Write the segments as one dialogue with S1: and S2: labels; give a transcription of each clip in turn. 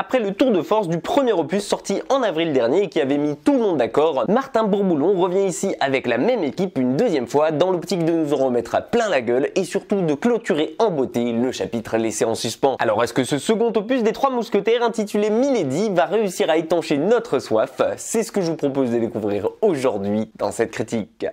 S1: Après le tour de force du premier opus sorti en avril dernier et qui avait mis tout le monde d'accord, Martin Bourboulon revient ici avec la même équipe une deuxième fois dans l'optique de nous en remettre à plein la gueule et surtout de clôturer en beauté le chapitre laissé en suspens. Alors est-ce que ce second opus des Trois Mousquetaires intitulé Milady va réussir à étancher notre soif? C'est ce que je vous propose de découvrir aujourd'hui dans cette critique.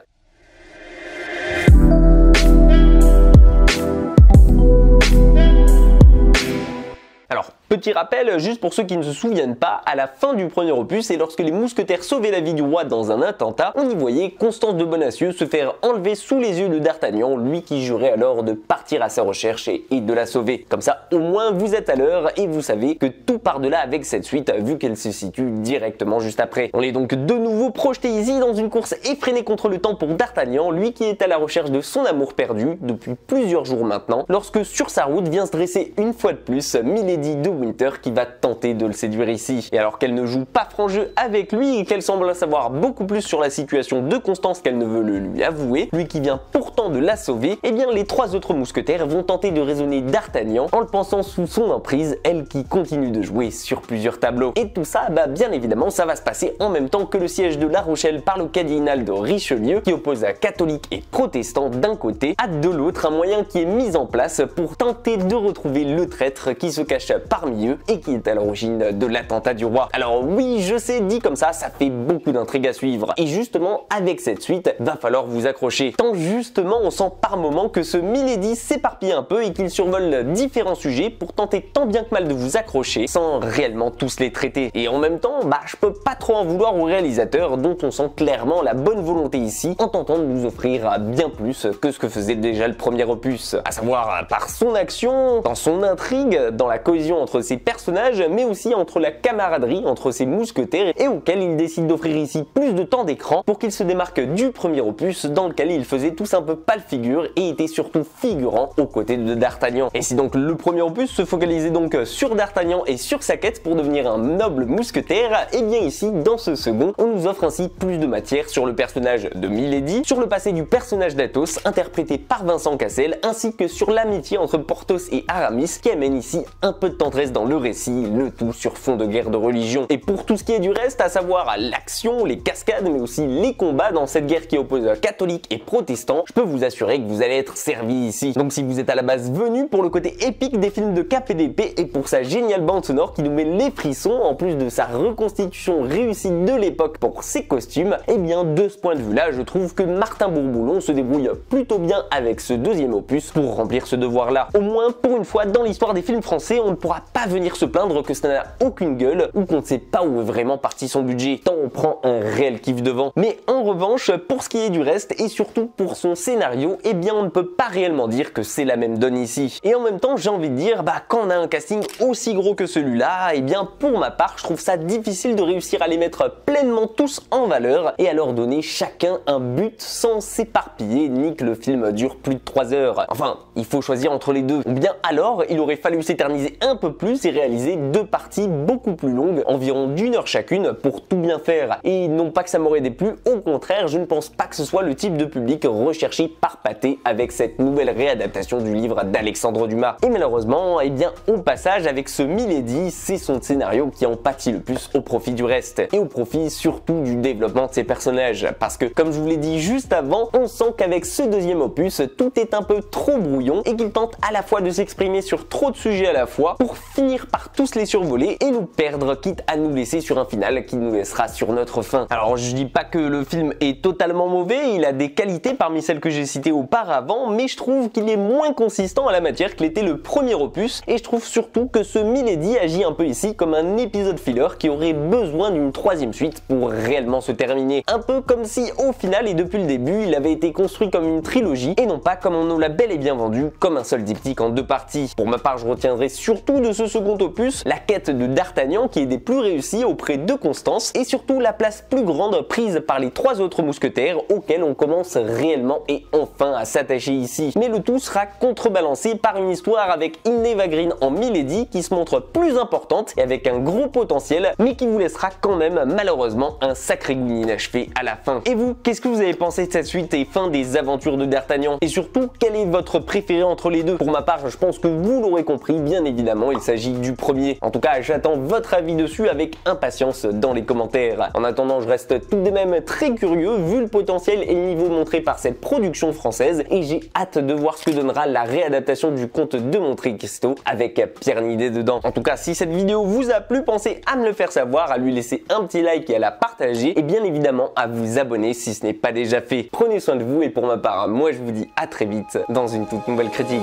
S1: Alors, petit rappel, juste pour ceux qui ne se souviennent pas, à la fin du premier opus et lorsque les mousquetaires sauvaient la vie du roi dans un attentat, on y voyait Constance de Bonacieux se faire enlever sous les yeux de D'Artagnan, lui qui jurait alors de partir à sa recherche et de la sauver. Comme ça, au moins vous êtes à l'heure et vous savez que tout part de là avec cette suite, vu qu'elle se situe directement juste après. On est donc de nouveau projeté ici dans une course effrénée contre le temps pour D'Artagnan, lui qui est à la recherche de son amour perdu depuis plusieurs jours maintenant, lorsque sur sa route vient se dresser une fois de plus Milady de Winter qui va tenter de le séduire ici. Et alors qu'elle ne joue pas franc jeu avec lui et qu'elle semble savoir beaucoup plus sur la situation de Constance qu'elle ne veut le lui avouer, lui qui vient pourtant de la sauver, eh bien les trois autres mousquetaires vont tenter de raisonner D'Artagnan en le pensant sous son emprise, elle qui continue de jouer sur plusieurs tableaux. Et tout ça, bien évidemment, ça va se passer en même temps que le siège de La Rochelle par le cardinal de Richelieu qui oppose à catholiques et protestants d'un côté, à de l'autre un moyen qui est mis en place pour tenter de retrouver le traître qui se cache parmi eux et qui est à l'origine de l'attentat du roi. Alors oui, je sais, dit comme ça fait beaucoup d'intrigues à suivre. Et justement, avec cette suite, va falloir vous accrocher. Tant justement, on sent par moments que ce Milady s'éparpille un peu et qu'il survole différents sujets pour tenter tant bien que mal de vous accrocher sans réellement tous les traiter. Et en même temps, je peux pas trop en vouloir au réalisateur dont on sent clairement la bonne volonté ici en tentant de nous offrir bien plus que ce que faisait déjà le premier opus. À savoir par son action, dans son intrigue, dans la cohésion entre ses personnages, mais aussi entre la camaraderie entre ses mousquetaires et auquel il décide d'offrir ici plus de temps d'écran pour qu'il se démarque du premier opus dans lequel il faisait tous un peu pâle figure et était surtout figurant aux côtés de D'Artagnan. Et si donc le premier opus se focalisait donc sur D'Artagnan et sur sa quête pour devenir un noble mousquetaire, et bien ici dans ce second on nous offre ainsi plus de matière sur le personnage de Milady, sur le passé du personnage d'Athos interprété par Vincent Cassel, ainsi que sur l'amitié entre Porthos et Aramis qui amène ici un peu de tendresse dans le récit, le tout sur fond de guerre de religion. Et pour tout ce qui est du reste, à savoir l'action, les cascades, mais aussi les combats dans cette guerre qui oppose catholiques et protestants, je peux vous assurer que vous allez être servi ici. Donc si vous êtes à la base venu pour le côté épique des films de cap et d'épée et pour sa géniale bande sonore qui nous met les frissons, en plus de sa reconstitution réussie de l'époque pour ses costumes, et bien de ce point de vue là, je trouve que Martin Bourboulon se débrouille plutôt bien avec ce deuxième opus pour remplir ce devoir là. Au moins pour une fois dans l'histoire des films français, on ne pourra pas venir se plaindre que ça n'a aucune gueule ou qu'on ne sait pas où est vraiment parti son budget, tant on prend un réel kiff devant. Mais en revanche, pour ce qui est du reste et surtout pour son scénario, eh bien on ne peut pas réellement dire que c'est la même donne ici. Et en même temps, j'ai envie de dire, quand on a un casting aussi gros que celui-là, eh bien pour ma part, je trouve ça difficile de réussir à les mettre pleinement tous en valeur et à leur donner chacun un but sans s'éparpiller ni que le film dure plus de 3 heures. Enfin, il faut choisir entre les deux. Ou bien alors, il aurait fallu s'éterniser un peu plus et réaliser deux parties beaucoup plus longues, environ d'1 heure chacune, pour tout bien faire. Et non pas que ça m'aurait déplu, au contraire, je ne pense pas que ce soit le type de public recherché par Pathé avec cette nouvelle réadaptation du livre d'Alexandre Dumas. Et malheureusement, eh bien, au passage, avec ce Milady, c'est son scénario qui en pâtit le plus au profit du reste. Et au profit surtout du développement de ses personnages. Parce que, comme je vous l'ai dit juste avant, on sent qu'avec ce deuxième opus, tout est un peu trop brouillon et qu'il tente à la fois de s'exprimer sur trop de sujets à la fois pour finir par tous les survoler et nous perdre, quitte à nous laisser sur un final qui nous laissera sur notre fin. Alors je dis pas que le film est totalement mauvais, il a des qualités parmi celles que j'ai citées auparavant, mais je trouve qu'il est moins consistant à la matière que l'était le premier opus, et je trouve surtout que ce Milady agit un peu ici comme un épisode filler qui aurait besoin d'une troisième suite pour réellement se terminer. Un peu comme si au final et depuis le début, il avait été construit comme une trilogie et non pas comme on nous l'a bel et bien vendu, comme un seul diptyque en 2 parties. Pour ma part, je retiendrai surtout de ce second opus la quête de D'Artagnan qui est des plus réussies auprès de Constance et surtout la place plus grande prise par les 3 autres mousquetaires auxquels on commence réellement et enfin à s'attacher ici. Mais le tout sera contrebalancé par une histoire avec Eva Green en Milady qui se montre plus importante et avec un gros potentiel mais qui vous laissera quand même malheureusement un sacré goût inachevé à la fin. Et vous, qu'est-ce que vous avez pensé de cette suite et fin des aventures de D'Artagnan? Et surtout, quel est votre préféré entre les deux? Pour ma part, je pense que vous l'aurez compris, bien évidemment, il s'agit s'agit du premier. En tout cas, j'attends votre avis dessus avec impatience dans les commentaires. En attendant, je reste tout de même très curieux vu le potentiel et le niveau montré par cette production française et j'ai hâte de voir ce que donnera la réadaptation du conte de Monte Cristo avec Pierre Nidet dedans. En tout cas, si cette vidéo vous a plu, pensez à me le faire savoir, à lui laisser un petit like et à la partager et bien évidemment à vous abonner si ce n'est pas déjà fait. Prenez soin de vous et pour ma part, moi je vous dis à très vite dans une toute nouvelle critique.